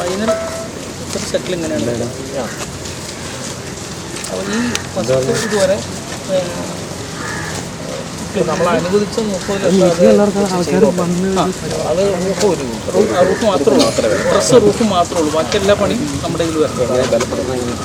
Final സെറ്റിൽ ഇങ്ങനെയാണ്. അപ്പോൾ ഈ ഫസ്റ്റ് ഇതുവരെ നമ്മൾ അനുവദിച്ച 30 അത് റൂഫ് മാത്രമേ ഉള്ളൂ, ഡ്രസ്സ് റൂഫ് മാത്രമേ ഉള്ളൂ, ബാക്കിയെല്ലാ പണിയും നമ്മുടെ ഇതിൽ വരുന്നത്.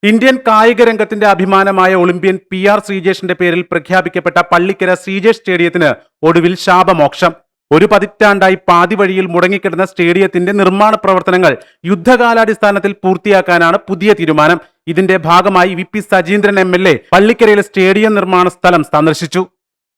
ഇന്ത്യൻ കായിക രംഗത്തിന്റെ അഭിമാനമായ ഒളിമ്പ്യൻ PR ശ്രീജേഷിന്റെ പേരിൽ പ്രഖ്യാപിക്കപ്പെട്ട പള്ളിക്കര ശ്രീജേഷ് സ്റ്റേഡിയത്തിന് ഒടുവിൽ ശാപമോക്ഷം. ഒരു പതിറ്റാണ്ടായി പാതി വഴിയിൽ മുടങ്ങിക്കിടന്ന സ്റ്റേഡിയത്തിന്റെ നിർമ്മാണ പ്രവർത്തനങ്ങൾ യുദ്ധകാലാടിസ്ഥാനത്തിൽ പൂർത്തിയാക്കാനാണ് പുതിയ തീരുമാനം. ഇതിന്റെ ഭാഗമായി VP സജീന്ദ്രൻ MLA പള്ളിക്കരയിലെ സ്റ്റേഡിയം നിർമ്മാണ സ്ഥലം സന്ദർശിച്ചു.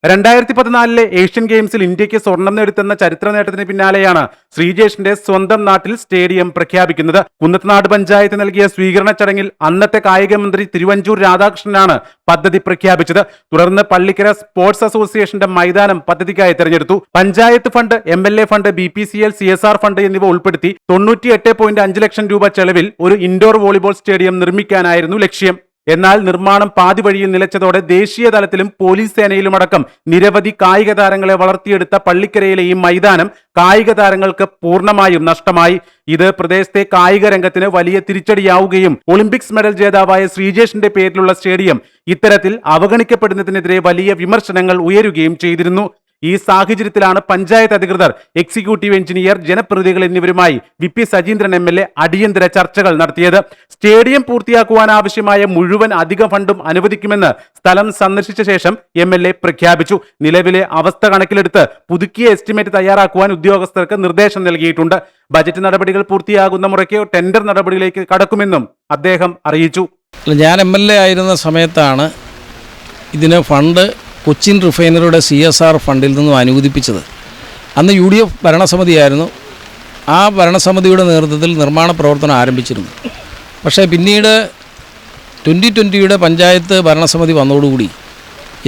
2014 ഏഷ്യൻ ഗെയിംസിൽ ഇന്ത്യക്ക് സ്വർണം നേടുത്തുന്ന ചരിത്ര നേട്ടത്തിന് പിന്നാലെയാണ് ശ്രീജേഷിന്റെ സ്വന്തം നാട്ടിൽ സ്റ്റേഡിയം പ്രഖ്യാപിക്കുന്നത്. കുന്നത്തനാട് പഞ്ചായത്ത് നൽകിയ സ്വീകരണ ചടങ്ങിൽ അന്നത്തെ കായിക മന്ത്രി തിരുവഞ്ചൂർ രാധാകൃഷ്ണനാണ് പദ്ധതി പ്രഖ്യാപിച്ചത്. തുടർന്ന് പള്ളിക്കര സ്പോർട്സ് അസോസിയേഷന്റെ മൈതാനം പദ്ധതിക്കായി തെരഞ്ഞെടുത്തു. Panchayat fund, MLA fund, BPCL, CSR fund എന്നിവ ഉൾപ്പെടുത്തി 98.5 ലക്ഷം രൂപ ചെലവിൽ ഒരു ഇൻഡോർ വോളിബോൾ സ്റ്റേഡിയം നിർമ്മിക്കാനായിരുന്നു ലക്ഷ്യം. എന്നാൽ നിർമ്മാണം പാതി വഴിയിൽ നിലച്ചതോടെ ദേശീയ തലത്തിലും പോലീസ് സേനയിലുമടക്കം നിരവധി കായിക താരങ്ങളെ വളർത്തിയെടുത്ത പള്ളിക്കരയിലെ ഈ മൈതാനം കായിക താരങ്ങൾക്ക് പൂർണ്ണമായും നഷ്ടമായി. ഇത് പ്രദേശത്തെ കായിക രംഗത്തിന് വലിയ തിരിച്ചടിയാവുകയും ഒളിമ്പിക്സ് മെഡൽ ജേതാവായ ശ്രീജേഷിന്റെ പേരിലുള്ള സ്റ്റേഡിയം ഇത്തരത്തിൽ അവഗണിക്കപ്പെടുന്നതിനെതിരെ വലിയ വിമർശനങ്ങൾ ഉയരുകയും ചെയ്തിരുന്നു. ഈ സാഹചര്യത്തിലാണ് പഞ്ചായത്ത് അധികൃതർ, എക്സിക്യൂട്ടീവ് എഞ്ചിനീയർ, ജനപ്രതിനിധികൾ എന്നിവരുമായി VP സജീന്ദ്രൻ MLA അടിയന്തര ചർച്ചകൾ നടത്തിയത്. സ്റ്റേഡിയം പൂർത്തിയാക്കുവാൻ ആവശ്യമായ മുഴുവൻ അധിക ഫണ്ടും അനുവദിക്കുമെന്ന് സ്ഥലം സന്ദർശിച്ച ശേഷം MLA പ്രഖ്യാപിച്ചു. നിലവിലെ അവസ്ഥ കണക്കിലെടുത്ത് പുതുക്കിയ എസ്റ്റിമേറ്റ് തയ്യാറാക്കുവാൻ ഉദ്യോഗസ്ഥർക്ക് നിർദ്ദേശം നൽകിയിട്ടുണ്ട്. ബജറ്റ് നടപടികൾ പൂർത്തിയാകുന്ന മുറയ്ക്ക് ടെൻഡർ നടപടിയിലേക്ക് കടക്കുമെന്നും അദ്ദേഹം അറിയിച്ചു. ഞാൻ MLA ആയിരുന്ന സമയത്താണ് ഇതിന് ഫണ്ട് കൊച്ചിൻ റിഫൈനറിയുടെ CSR ഫണ്ടിൽ നിന്നും അനുവദിപ്പിച്ചത്. അന്ന് UDF ഭരണസമിതിയായിരുന്നു. ആ ഭരണസമിതിയുടെ നേതൃത്വത്തിൽ നിർമ്മാണ പ്രവർത്തനം ആരംഭിച്ചിരുന്നു. പക്ഷേ പിന്നീട് 2020 പഞ്ചായത്ത് ഭരണസമിതി വന്നതോടുകൂടി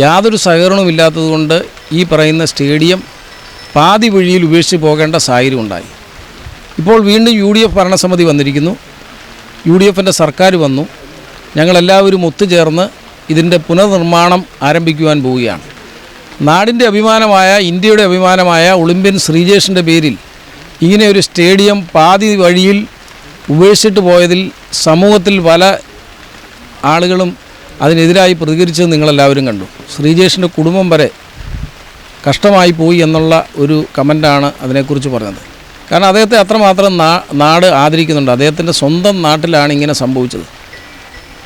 യാതൊരു സഹകരണവും ഇല്ലാത്തതുകൊണ്ട് ഈ പറയുന്ന സ്റ്റേഡിയം പാതി വഴിയിൽ ഉപേക്ഷിച്ച് പോകേണ്ട സാഹചര്യം ഉണ്ടായി. ഇപ്പോൾ വീണ്ടും UDF ഭരണസമിതി വന്നിരിക്കുന്നു. UDFൻ്റെ സർക്കാർ വന്നു. ഞങ്ങളെല്ലാവരും ഒത്തുചേർന്ന് ഇതിൻ്റെ പുനർനിർമ്മാണം ആരംഭിക്കുവാൻ പോവുകയാണ്. നാടിൻ്റെ അഭിമാനമായ, ഇന്ത്യയുടെ അഭിമാനമായ ഒളിമ്പ്യൻ ശ്രീജേഷിൻ്റെ പേരിൽ ഇങ്ങനെ ഒരു സ്റ്റേഡിയം പാതി വഴിയിൽ ഉപേക്ഷിച്ചിട്ട് പോയതിൽ സമൂഹത്തിൽ പല ആളുകളും അതിനെതിരായി പ്രതികരിച്ചത് നിങ്ങളെല്ലാവരും കണ്ടു. ശ്രീജേഷിൻ്റെ കുടുംബം വരെ കഷ്ടമായി പോയി എന്നുള്ള ഒരു കമൻ്റാണ് അതിനെക്കുറിച്ച് പറഞ്ഞത്. കാരണം അദ്ദേഹത്തെ അത്രമാത്രം നാട് ആദരിക്കുന്നുണ്ട്. അദ്ദേഹത്തിൻ്റെ സ്വന്തം നാട്ടിലാണ് ഇങ്ങനെ സംഭവിച്ചത്.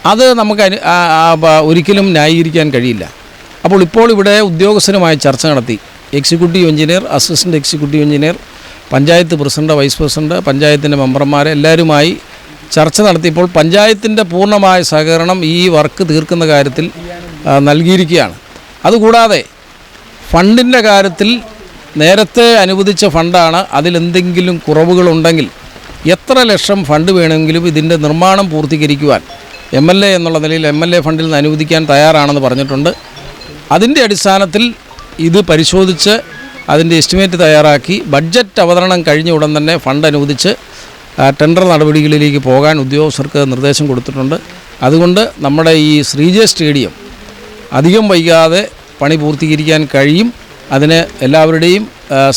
അത് നമുക്ക് ഒരിക്കലും ന്യായീകരിക്കാൻ കഴിയില്ല. അപ്പോൾ ഇപ്പോൾ ഇവിടെ ഉദ്യോഗസ്ഥരുമായി ചർച്ച നടത്തി. Executive engineer, assistant executive engineer, panchayat president, vice president, പഞ്ചായത്തിൻ്റെ മെമ്പർമാർ എല്ലാവരുമായി ചർച്ച നടത്തിയപ്പോൾ പഞ്ചായത്തിൻ്റെ പൂർണ്ണമായ സഹകരണം ഈ വർക്ക് തീർക്കുന്ന കാര്യത്തിൽ നൽകിയിരിക്കുകയാണ്. അതുകൂടാതെ ഫണ്ടിൻ്റെ കാര്യത്തിൽ നേരത്തെ അനുവദിച്ച ഫണ്ടാണ്. അതിലെന്തെങ്കിലും കുറവുകളുണ്ടെങ്കിൽ എത്ര ലക്ഷം ഫണ്ട് വേണമെങ്കിലും ഇതിൻ്റെ നിർമ്മാണം പൂർത്തീകരിക്കുവാൻ MLA എന്നുള്ള നിലയിൽ MLA ഫണ്ടിൽ നിന്ന് അനുവദിക്കാൻ തയ്യാറാണെന്ന് പറഞ്ഞിട്ടുണ്ട്. അതിൻ്റെ അടിസ്ഥാനത്തിൽ ഇത് പരിശോധിച്ച് അതിൻ്റെ എസ്റ്റിമേറ്റ് തയ്യാറാക്കി ബഡ്ജറ്റ് അവതരണം കഴിഞ്ഞ ഉടൻ തന്നെ ഫണ്ട് അനുവദിച്ച് ടെൻഡർ നടപടികളിലേക്ക് പോകാൻ ഉദ്യോഗസ്ഥർക്ക് നിർദ്ദേശം കൊടുത്തിട്ടുണ്ട്. അതുകൊണ്ട് നമ്മുടെ ഈ ശ്രീജേഷ് സ്റ്റേഡിയം അധികം വൈകാതെ പണി പൂർത്തീകരിക്കാൻ കഴിയും. അതിന് എല്ലാവരുടെയും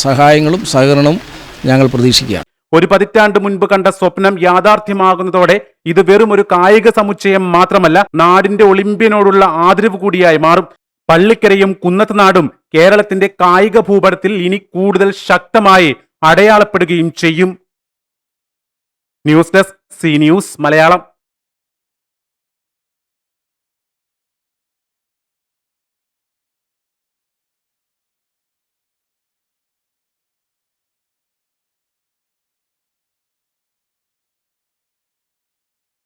സഹായങ്ങളും സഹകരണവും ഞങ്ങൾ പ്രതീക്ഷിക്കുകയാണ്. ഒരു പതിറ്റാണ്ട് മുൻപ് കണ്ട സ്വപ്നം യാഥാർത്ഥ്യമാകുന്നതോടെ ഇത് വെറും ഒരു കായിക സമുച്ചയം മാത്രമല്ല, നാടിന്റെ ഒളിമ്പ്യനോടുള്ള ആദരവ് കൂടിയായി മാറും. പള്ളിക്കരയും കുന്നത്തനാടും കേരളത്തിന്റെ കായിക ഭൂപടത്തിൽ ഇനി കൂടുതൽ ശക്തമായി അടയാളപ്പെടുകയും ചെയ്യും. News desk, CNews Malayalam.